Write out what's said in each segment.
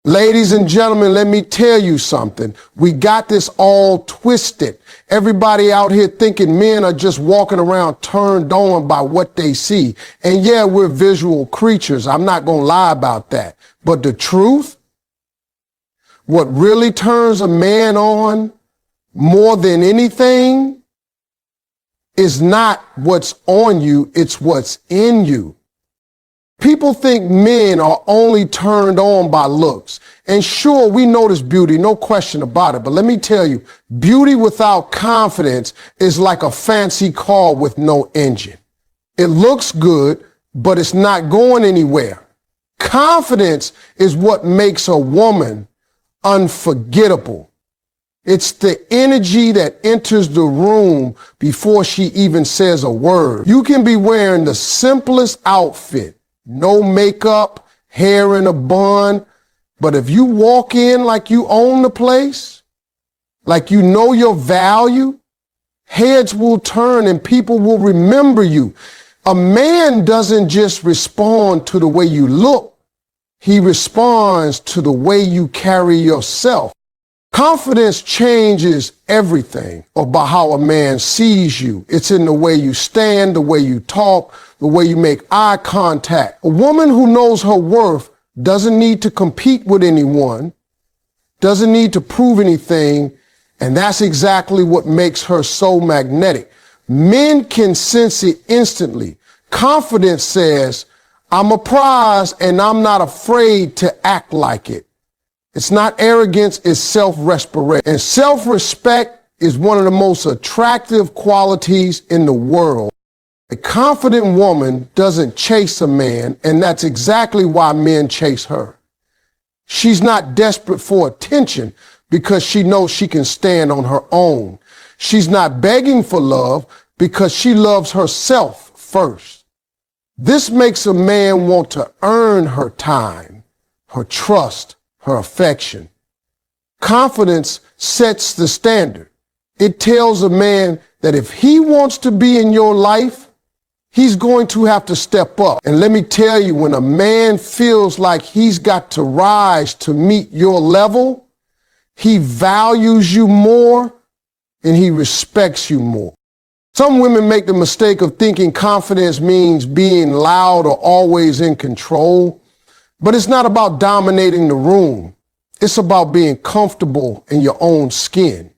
Ladies and gentlemen, let me tell you something. We got this all twisted. Everybody out here thinking men are just walking around turned on by what they see. And yeah, we're visual creatures. I'm not going to lie about that. But the truth, what really turns a man on more than anything is not what's on you, it's what's in you. People think men are only turned on by looks. And sure, we notice beauty, no question about it. But let me tell you, beauty without confidence is like a fancy car with no engine. It looks good, but it's not going anywhere. Confidence is what makes a woman unforgettable. It's the energy that enters the room before she even says a word. You can be wearing the simplest outfit, no makeup, hair in a bun, but if you walk in like you own the place, like you know your value, heads will turn and people will remember you. A man doesn't just respond to the way you look. He responds to the way you carry yourself. Confidence changes everything about how a man sees you. It's in the way you stand, the way you talk, the way you make eye contact. A woman who knows her worth doesn't need to compete with anyone, doesn't need to prove anything, and that's exactly what makes her so magnetic. Men can sense it instantly. Confidence says, I'm a prize and I'm not afraid to act like it. It's not arrogance, it's self-respect. And self-respect is one of the most attractive qualities in the world. A confident woman doesn't chase a man, and that's exactly why men chase her. She's not desperate for attention because she knows she can stand on her own. She's not begging for love because she loves herself first. This makes a man want to earn her time, her trust, her affection. Confidence sets the standard. It tells a man that if he wants to be in your life, he's going to have to step up. And let me tell you, when a man feels like he's got to rise to meet your level, he values you more and he respects you more. Some women make the mistake of thinking confidence means being loud or always in control. But it's not about dominating the room. It's about being comfortable in your own skin.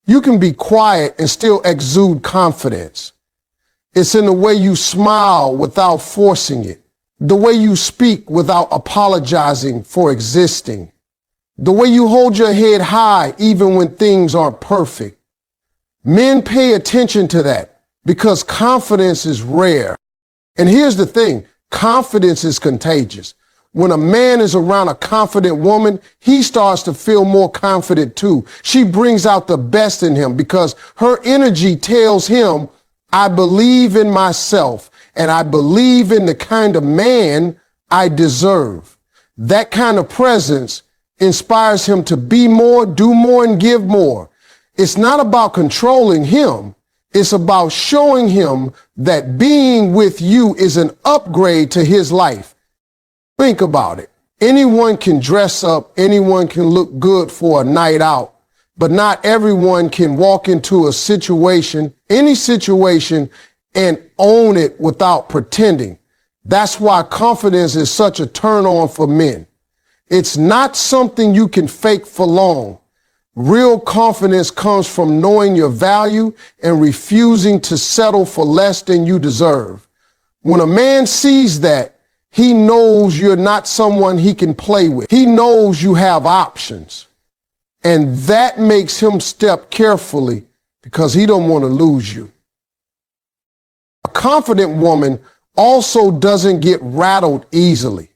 You can be quiet and still exude confidence. It's in the way you smile without forcing it, the way you speak without apologizing for existing, the way you hold your head high even when things aren't perfect. Men pay attention to that because confidence is rare. And here's the thing, confidence is contagious. When a man is around a confident woman, he starts to feel more confident too. She brings out the best in him because her energy tells him, I believe in myself and I believe in the kind of man I deserve. That kind of presence inspires him to be more, do more, and give more. It's not about controlling him. It's about showing him that being with you is an upgrade to his life. Think about it. Anyone can dress up, anyone can look good for a night out, but not everyone can walk into a situation, any situation, and own it without pretending. That's why confidence is such a turn on for men. It's not something you can fake for long. Real confidence comes from knowing your value and refusing to settle for less than you deserve. When a man sees that, he knows you're not someone he can play with. He knows you have options. And that makes him step carefully because he don't want to lose you. A confident woman also doesn't get rattled easily.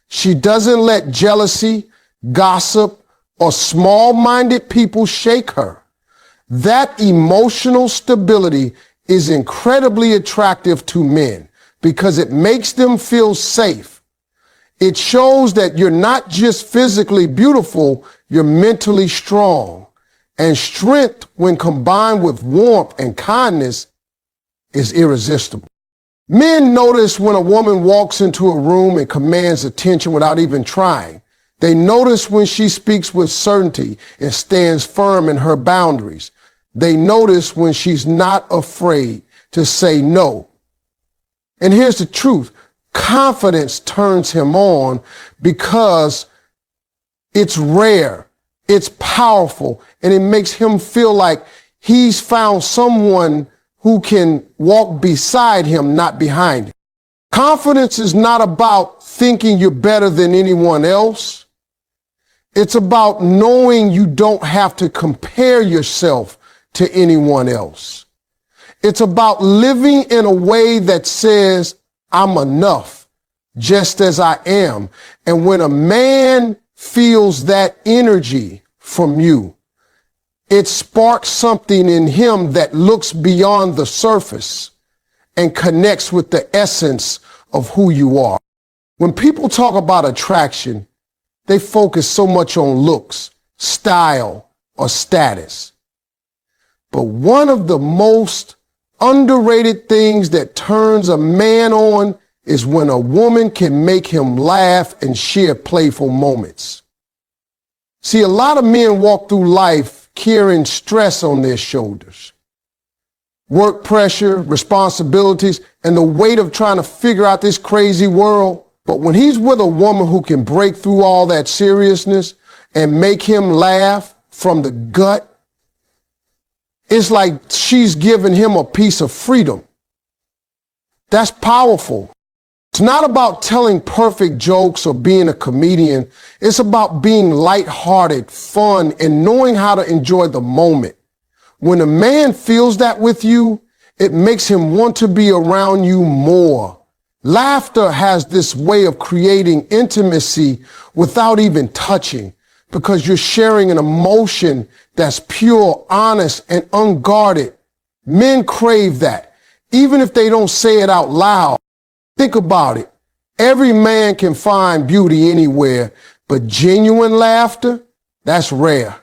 She doesn't let jealousy, gossip, or small-minded people shake her. That emotional stability is incredibly attractive to men, because it makes them feel safe. It shows that you're not just physically beautiful, you're mentally strong. And strength, when combined with warmth and kindness, is irresistible. Men notice when a woman walks into a room and commands attention without even trying. They notice when she speaks with certainty and stands firm in her boundaries. They notice when she's not afraid to say no. And here's the truth. Confidence turns him on because it's rare, it's powerful, and it makes him feel like he's found someone who can walk beside him, not behind him. Confidence is not about thinking you're better than anyone else. It's about knowing you don't have to compare yourself to anyone else. It's about living in a way that says, I'm enough, just as I am. And when a man feels that energy from you, it sparks something in him that looks beyond the surface and connects with the essence of who you are. When people talk about attraction, they focus so much on looks, style, or status. But one of the most underrated things that turns a man on is when a woman can make him laugh and share playful moments. See, a lot of men walk through life carrying stress on their shoulders. Work pressure, responsibilities, and the weight of trying to figure out this crazy world. But when he's with a woman who can break through all that seriousness and make him laugh from the gut, it's like she's giving him a piece of freedom. That's powerful. It's not about telling perfect jokes or being a comedian. It's about being lighthearted, fun, and knowing how to enjoy the moment. When a man feels that with you, it makes him want to be around you more. Laughter has this way of creating intimacy without even touching, because you're sharing an emotion that's pure, honest, and unguarded. Men crave that, even if they don't say it out loud. Think about it. Every man can find beauty anywhere, but genuine laughter, that's rare.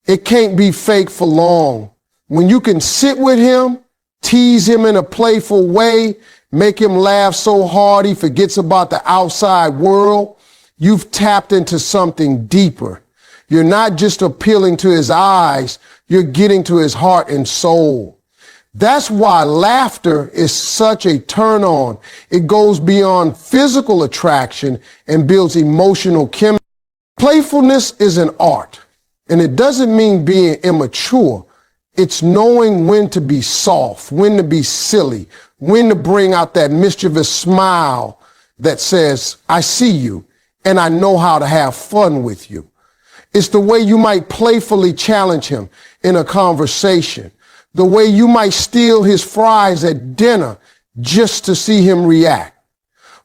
It can't be fake for long. When you can sit with him, tease him in a playful way, make him laugh so hard he forgets about the outside world, you've tapped into something deeper. You're not just appealing to his eyes, you're getting to his heart and soul. That's why laughter is such a turn on. It goes beyond physical attraction and builds emotional chemistry. Playfulness is an art, and it doesn't mean being immature. It's knowing when to be soft, when to be silly, when to bring out that mischievous smile that says, I see you and I know how to have fun with you. It's the way you might playfully challenge him in a conversation, the way you might steal his fries at dinner just to see him react,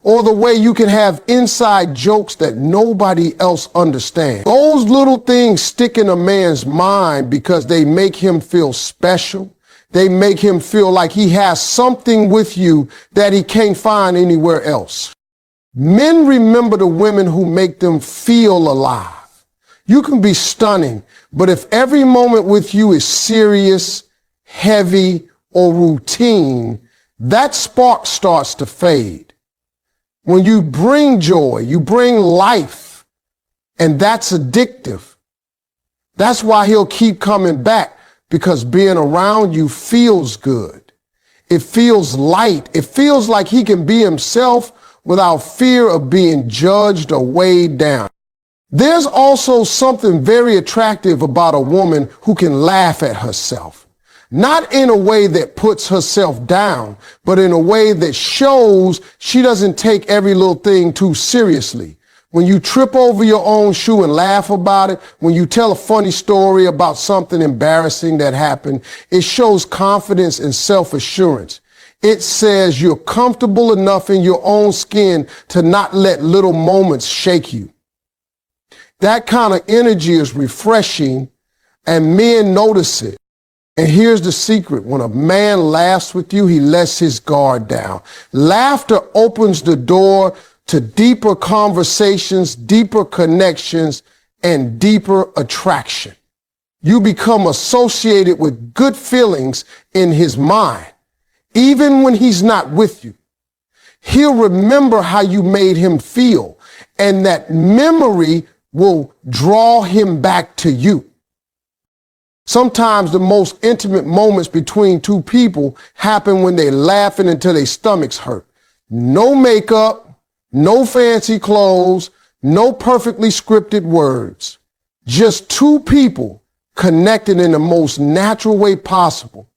or the way you can have inside jokes that nobody else understands. Those little things stick in a man's mind because they make him feel special. They make him feel like he has something with you that he can't find anywhere else. Men remember the women who make them feel alive. You can be stunning, but if every moment with you is serious, heavy, or routine, that spark starts to fade. When you bring joy, you bring life, and that's addictive. That's why he'll keep coming back, because being around you feels good. It feels light. It feels like he can be himself without fear of being judged or weighed down. There's also something very attractive about a woman who can laugh at herself. Not in a way that puts herself down, but in a way that shows she doesn't take every little thing too seriously. When you trip over your own shoe and laugh about it, when you tell a funny story about something embarrassing that happened, it shows confidence and self-assurance. It says you're comfortable enough in your own skin to not let little moments shake you. That kind of energy is refreshing, and men notice it. And here's the secret. When a man laughs with you, he lets his guard down. Laughter opens the door to deeper conversations, deeper connections, and deeper attraction. You become associated with good feelings in his mind, even when he's not with you. He'll remember how you made him feel, and that memory will draw him back to you. Sometimes the most intimate moments between two people happen when they're laughing until their stomachs hurt. No makeup, no fancy clothes, no perfectly scripted words. Just two people connected in the most natural way possible.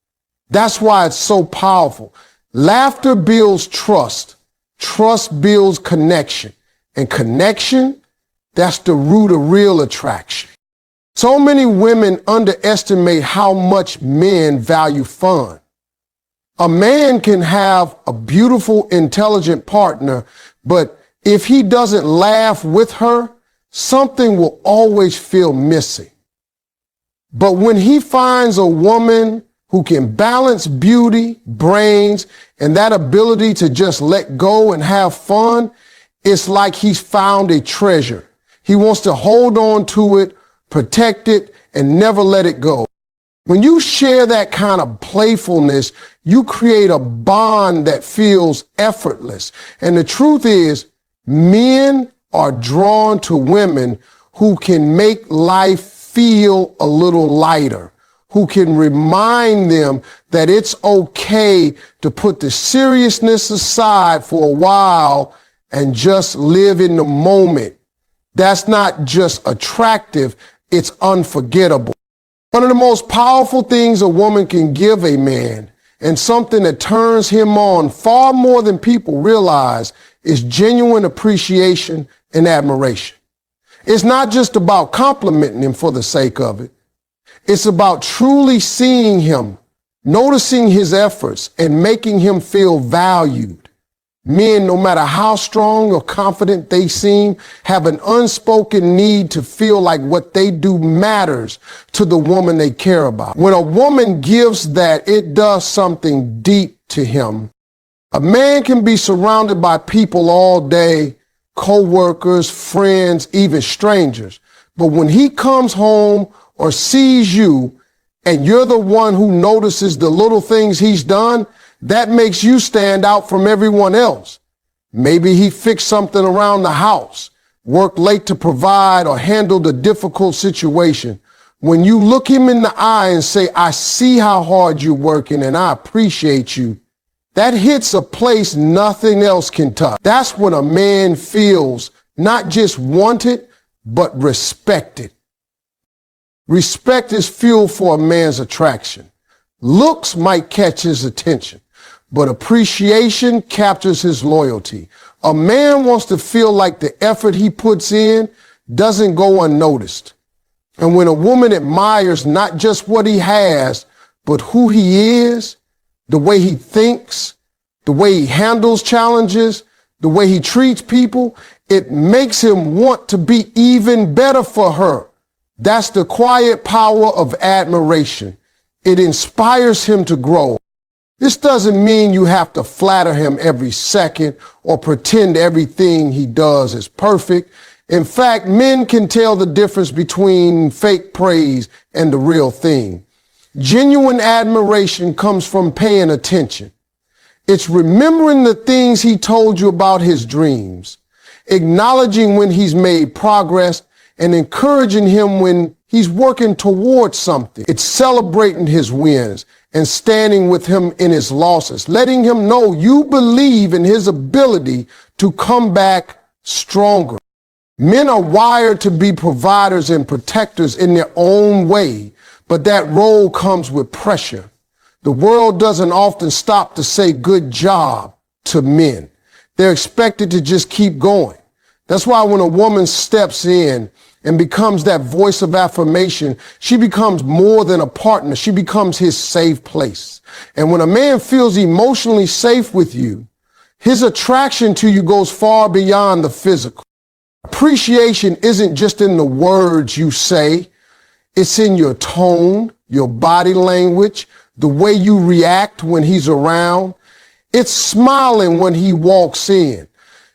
That's why it's so powerful. Laughter builds trust. Trust builds connection. And connection, that's the root of real attraction. So many women underestimate how much men value fun. A man can have a beautiful, intelligent partner, but if he doesn't laugh with her, something will always feel missing. But when he finds a woman who can balance beauty, brains, and that ability to just let go and have fun, it's like he's found a treasure. He wants to hold on to it, protect it, and never let it go. When you share that kind of playfulness, you create a bond that feels effortless. And the truth is, men are drawn to women who can make life feel a little lighter, who can remind them that it's okay to put the seriousness aside for a while and just live in the moment. That's not just attractive, it's unforgettable. One of the most powerful things a woman can give a man, and something that turns him on far more than people realize, is genuine appreciation and admiration. It's not just about complimenting him for the sake of it. It's about truly seeing him, noticing his efforts, and making him feel valued. Men, no matter how strong or confident they seem, have an unspoken need to feel like what they do matters to the woman they care about. When a woman gives that, it does something deep to him. A man can be surrounded by people all day, co-workers, friends, even strangers. But when he comes home or sees you and you're the one who notices the little things he's done, that makes you stand out from everyone else. Maybe he fixed something around the house, worked late to provide, or handled a difficult situation. When you look him in the eye and say, I see how hard you're working and I appreciate you, that hits a place nothing else can touch. That's when a man feels not just wanted, but respected. Respect is fuel for a man's attraction. Looks might catch his attention, but appreciation captures his loyalty. A man wants to feel like the effort he puts in doesn't go unnoticed. And when a woman admires not just what he has, but who he is, the way he thinks, the way he handles challenges, the way he treats people, it makes him want to be even better for her. That's the quiet power of admiration. It inspires him to grow. This doesn't mean you have to flatter him every second or pretend everything he does is perfect. In fact, men can tell the difference between fake praise and the real thing. Genuine admiration comes from paying attention. It's remembering the things he told you about his dreams, acknowledging when he's made progress, and encouraging him when he's working towards something. It's celebrating his wins and standing with him in his losses, letting him know you believe in his ability to come back stronger. Men are wired to be providers and protectors in their own way, but that role comes with pressure. The world doesn't often stop to say good job to men. They're expected to just keep going. That's why when a woman steps in and becomes that voice of affirmation, she becomes more than a partner. She becomes his safe place. And when a man feels emotionally safe with you, his attraction to you goes far beyond the physical. Appreciation isn't just in the words you say. It's in your tone, your body language, the way you react when he's around. It's smiling when he walks in,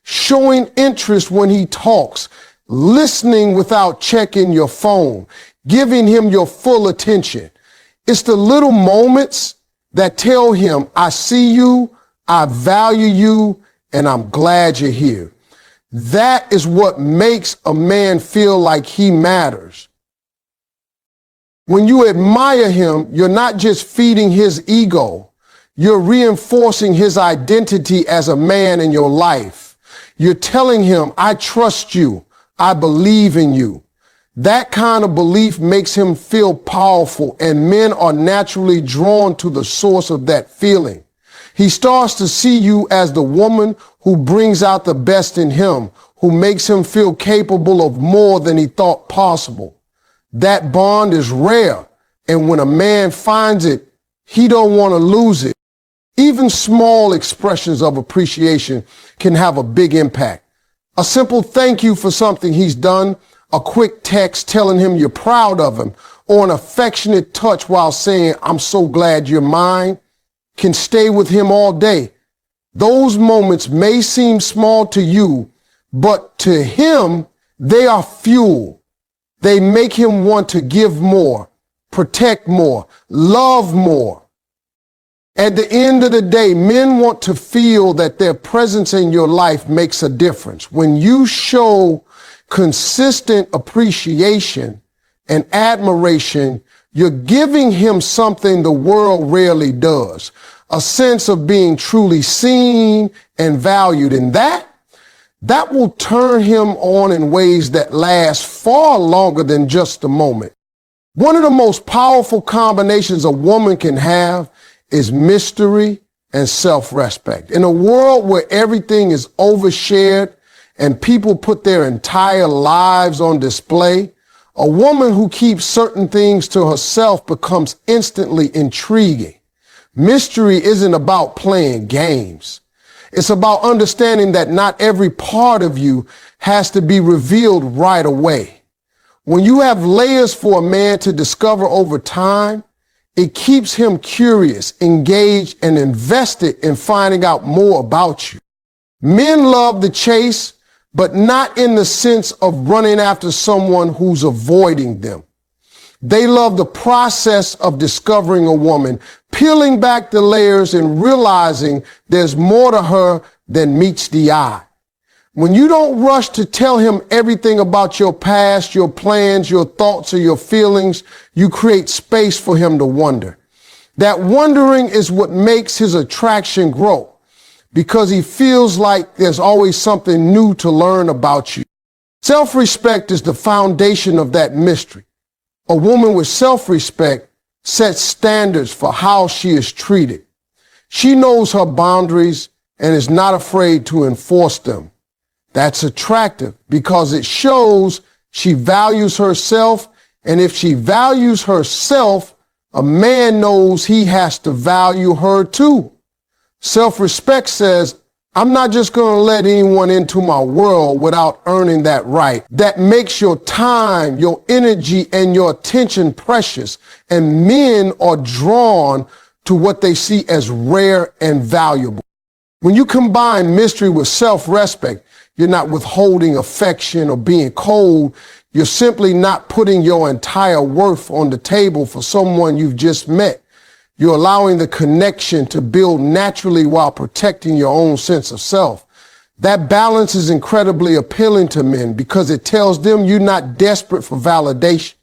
showing interest when he talks, listening without checking your phone, giving him your full attention. It's the little moments that tell him, I see you, I value you, and I'm glad you're here. That is what makes a man feel like he matters. When you admire him, you're not just feeding his ego. You're reinforcing his identity as a man in your life. You're telling him, I trust you. I believe in you. That kind of belief makes him feel powerful, and men are naturally drawn to the source of that feeling. He starts to see you as the woman who brings out the best in him, who makes him feel capable of more than he thought possible. That bond is rare, and when a man finds it, he don't want to lose it. Even small expressions of appreciation can have a big impact. A simple thank you for something he's done, a quick text telling him you're proud of him, or an affectionate touch while saying, I'm so glad you're mine, can stay with him all day. Those moments may seem small to you, but to him, they are fuel. They make him want to give more, protect more, love more. At the end of the day, men want to feel that their presence in your life makes a difference. When you show consistent appreciation and admiration, you're giving him something the world rarely does, a sense of being truly seen and valued. And that will turn him on in ways that last far longer than just a moment. One of the most powerful combinations a woman can have is mystery and self-respect. In a world where everything is overshared and people put their entire lives on display, a woman who keeps certain things to herself becomes instantly intriguing. Mystery isn't about playing games. It's about understanding that not every part of you has to be revealed right away. When you have layers for a man to discover over time, it keeps him curious, engaged, and invested in finding out more about you. Men love the chase, but not in the sense of running after someone who's avoiding them. They love the process of discovering a woman, peeling back the layers and realizing there's more to her than meets the eye. When you don't rush to tell him everything about your past, your plans, your thoughts, or your feelings, you create space for him to wonder. That wondering is what makes his attraction grow, because he feels like there's always something new to learn about you. Self-respect is the foundation of that mystery. A woman with self-respect sets standards for how she is treated. She knows her boundaries and is not afraid to enforce them. That's attractive because it shows she values herself, and if she values herself, a man knows he has to value her too. Self-respect says, I'm not just going to let anyone into my world without earning that right. That makes your time, your energy, and your attention precious, and men are drawn to what they see as rare and valuable. When you combine mystery with self-respect, you're not withholding affection or being cold. You're simply not putting your entire worth on the table for someone you've just met. You're allowing the connection to build naturally while protecting your own sense of self. That balance is incredibly appealing to men because it tells them you're not desperate for validation.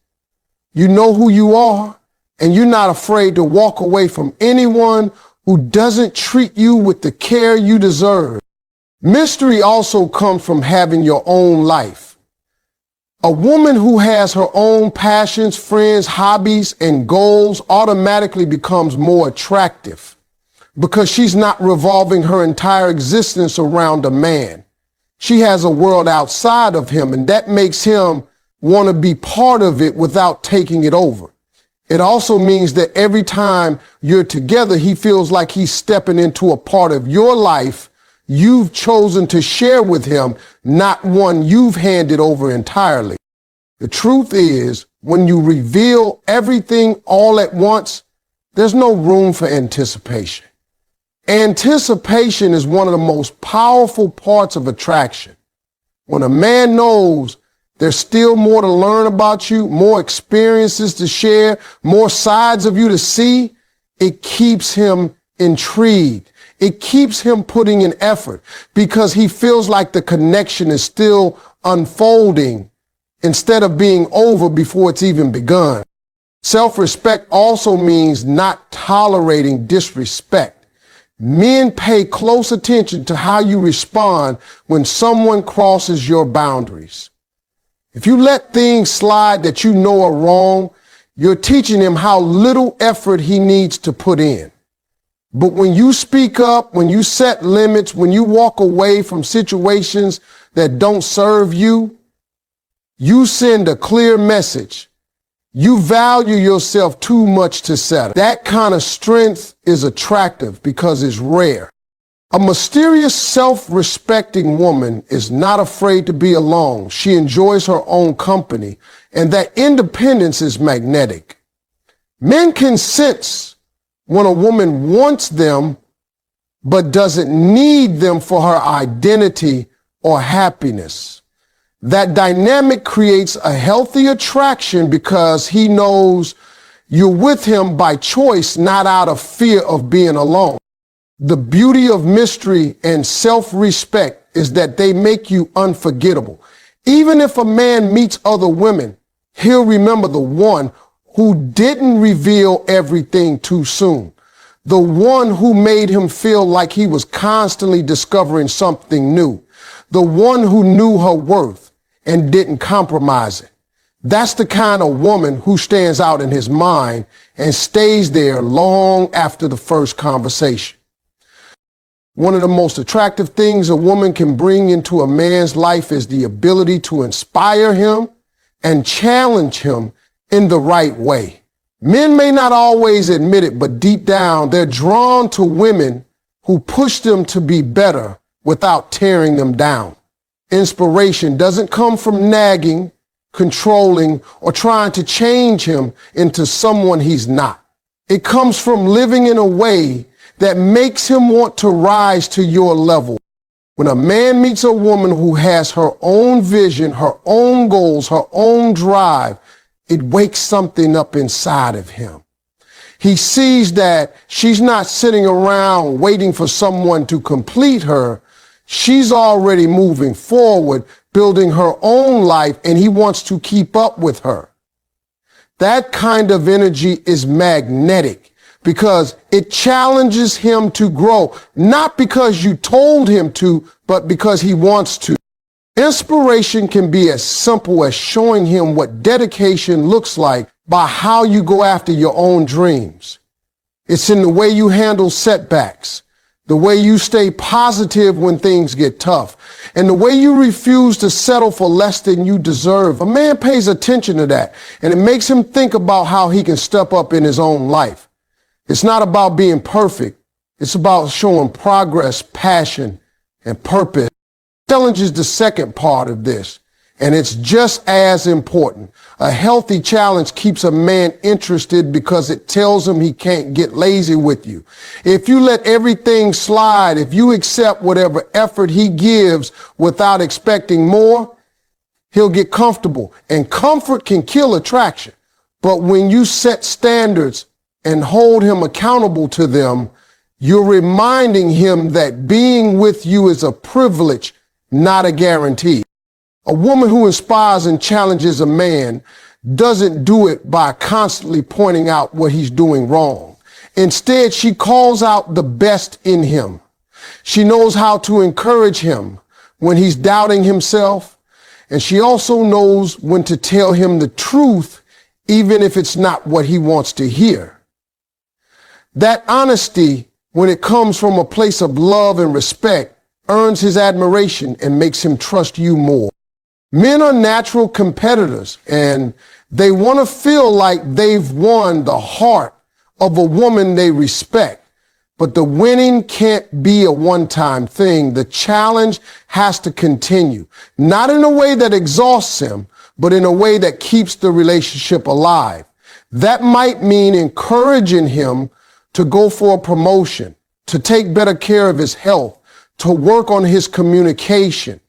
You know who you are, and you're not afraid to walk away from anyone who doesn't treat you with the care you deserve. Mystery also comes from having your own life. A woman who has her own passions, friends, hobbies, and goals automatically becomes more attractive because she's not revolving her entire existence around a man. She has a world outside of him, and that makes him want to be part of it without taking it over. It also means that every time you're together, he feels like he's stepping into a part of your life you've chosen to share with him, not one you've handed over entirely. The truth is, when you reveal everything all at once, there's no room for anticipation. Anticipation is one of the most powerful parts of attraction. When a man knows there's still more to learn about you, more experiences to share, more sides of you to see, it keeps him intrigued. It keeps him putting in effort because he feels like the connection is still unfolding instead of being over before it's even begun. Self-respect also means not tolerating disrespect. Men pay close attention to how you respond when someone crosses your boundaries. If you let things slide that you know are wrong, you're teaching him how little effort he needs to put in. But when you speak up, when you set limits, when you walk away from situations that don't serve you, you send a clear message. You value yourself too much to settle. That kind of strength is attractive because it's rare. A mysterious, self-respecting woman is not afraid to be alone. She enjoys her own company, and that independence is magnetic. Men can sense when a woman wants them but doesn't need them for her identity or happiness. That dynamic creates a healthy attraction because he knows you're with him by choice, not out of fear of being alone. The beauty of mystery and self-respect is that they make you unforgettable. Even if a man meets other women, he'll remember the one who didn't reveal everything too soon. The one who made him feel like he was constantly discovering something new. The one who knew her worth and didn't compromise it. That's the kind of woman who stands out in his mind and stays there long after the first conversation. One of the most attractive things a woman can bring into a man's life is the ability to inspire him and challenge him in the right way. Men may not always admit it, but deep down, they're drawn to women who push them to be better without tearing them down. Inspiration doesn't come from nagging, controlling, or trying to change him into someone he's not. It comes from living in a way that makes him want to rise to your level. When a man meets a woman who has her own vision, her own goals, her own drive, it wakes something up inside of him. He sees that she's not sitting around waiting for someone to complete her. She's already moving forward, building her own life, and he wants to keep up with her. That kind of energy is magnetic because it challenges him to grow, not because you told him to, but because he wants to. Inspiration can be as simple as showing him what dedication looks like by how you go after your own dreams. It's in the way you handle setbacks, the way you stay positive when things get tough, and the way you refuse to settle for less than you deserve. A man pays attention to that, and it makes him think about how he can step up in his own life. It's not about being perfect. It's about showing progress, passion, and purpose. Challenge is the second part of this, and it's just as important. A healthy challenge keeps a man interested because it tells him he can't get lazy with you. If you let everything slide, if you accept whatever effort he gives without expecting more, he'll get comfortable, and comfort can kill attraction. But when you set standards and hold him accountable to them, you're reminding him that being with you is a privilege, not a guarantee. A woman who inspires and challenges a man doesn't do it by constantly pointing out what he's doing wrong. Instead, she calls out the best in him. She knows how to encourage him when he's doubting himself, and she also knows when to tell him the truth, even if it's not what he wants to hear. That honesty, when it comes from a place of love and respect, earns his admiration and makes him trust you more. Men are natural competitors, and they want to feel like they've won the heart of a woman they respect. But the winning can't be a one-time thing. The challenge has to continue, not in a way that exhausts him, but in a way that keeps the relationship alive. That might mean encouraging him to go for a promotion, to take better care of his health, to work on his communication,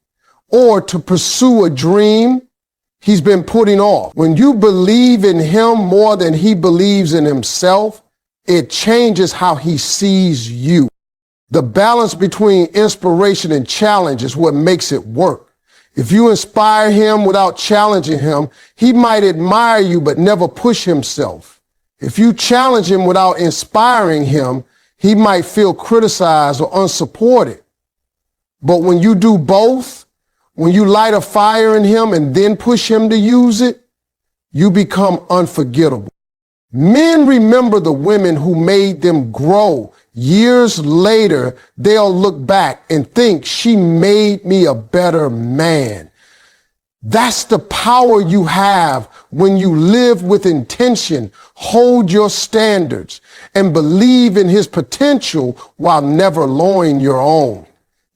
or to pursue a dream he's been putting off. When you believe in him more than he believes in himself, it changes how he sees you. The balance between inspiration and challenge is what makes it work. If you inspire him without challenging him, he might admire you but never push himself. If you challenge him without inspiring him, he might feel criticized or unsupported. But when you do both, when you light a fire in him and then push him to use it, you become unforgettable. Men remember the women who made them grow. Years later, they'll look back and think, she made me a better man. That's the power you have when you live with intention, hold your standards, and believe in his potential while never lowering your own.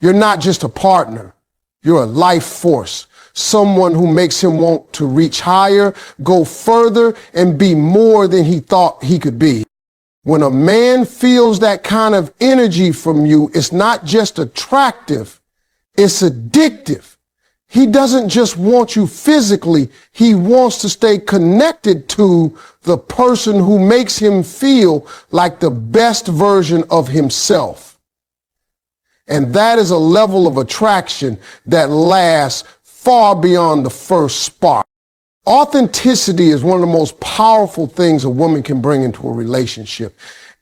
You're not just a partner. You're a life force, someone who makes him want to reach higher, go further, and be more than he thought he could be. When a man feels that kind of energy from you, it's not just attractive, it's addictive. He doesn't just want you physically, he wants to stay connected to the person who makes him feel like the best version of himself. And that is a level of attraction that lasts far beyond the first spark. Authenticity is one of the most powerful things a woman can bring into a relationship.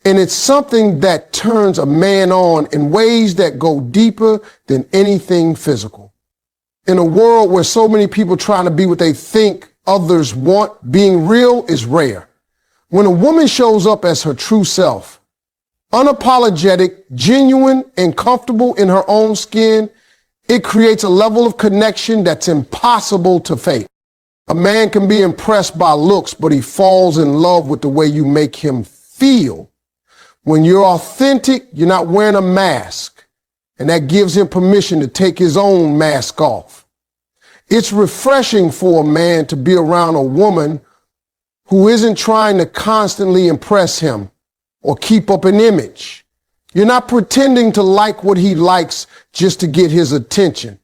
And it's something that turns a man on in ways that go deeper than anything physical. In a world where so many people trying to be what they think others want, being real is rare. When a woman shows up as her true self, unapologetic, genuine, and comfortable in her own skin, it creates a level of connection that's impossible to fake. A man can be impressed by looks, but he falls in love with the way you make him feel. When you're authentic, you're not wearing a mask, and that gives him permission to take his own mask off. It's refreshing for a man to be around a woman who isn't trying to constantly impress him or keep up an image. You're not pretending to like what he likes just to get his attention.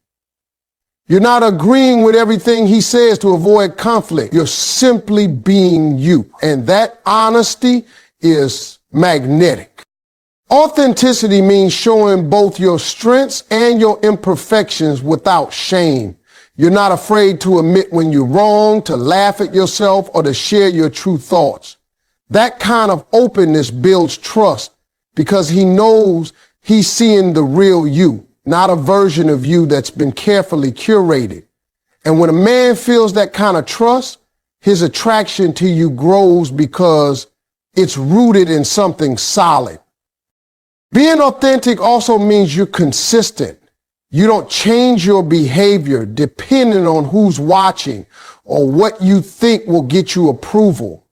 You're not agreeing with everything he says to avoid conflict. You're simply being you. And that honesty is magnetic. Authenticity means showing both your strengths and your imperfections without shame. You're not afraid to admit when you're wrong, to laugh at yourself, or to share your true thoughts. That kind of openness builds trust because he knows he's seeing the real you, not a version of you that's been carefully curated. And when a man feels that kind of trust, his attraction to you grows because it's rooted in something solid. Being authentic also means you're consistent. You don't change your behavior depending on who's watching or what you think will get you approval.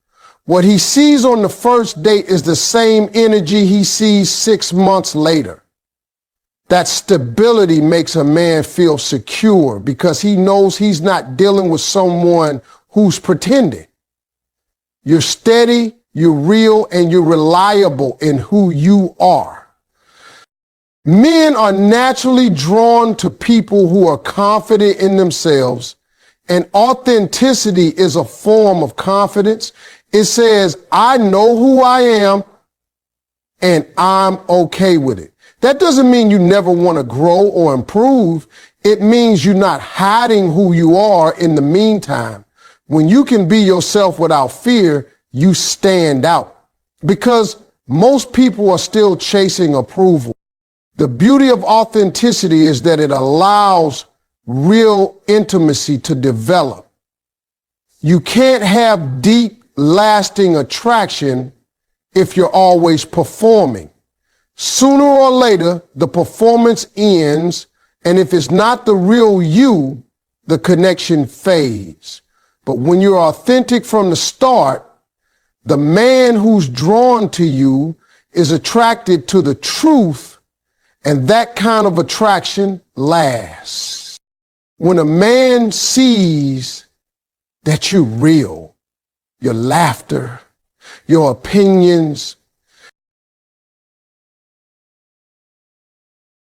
What he sees on the first date is the same energy he sees 6 months later. That stability makes a man feel secure because he knows he's not dealing with someone who's pretending. You're steady, you're real, and you're reliable in who you are. Men are naturally drawn to people who are confident in themselves, and authenticity is a form of confidence. It says, I know who I am, and I'm okay with it. That doesn't mean you never want to grow or improve. It means you're not hiding who you are in the meantime. When you can be yourself without fear, you stand out. Because most people are still chasing approval. The beauty of authenticity is that it allows real intimacy to develop. You can't have deep, lasting attraction if you're always performing. Sooner or later, the performance ends, and if it's not the real you, the connection fades. But when you're authentic from the start, the man who's drawn to you is attracted to the truth, and that kind of attraction lasts. When a man sees that you're real, your laughter, your opinions,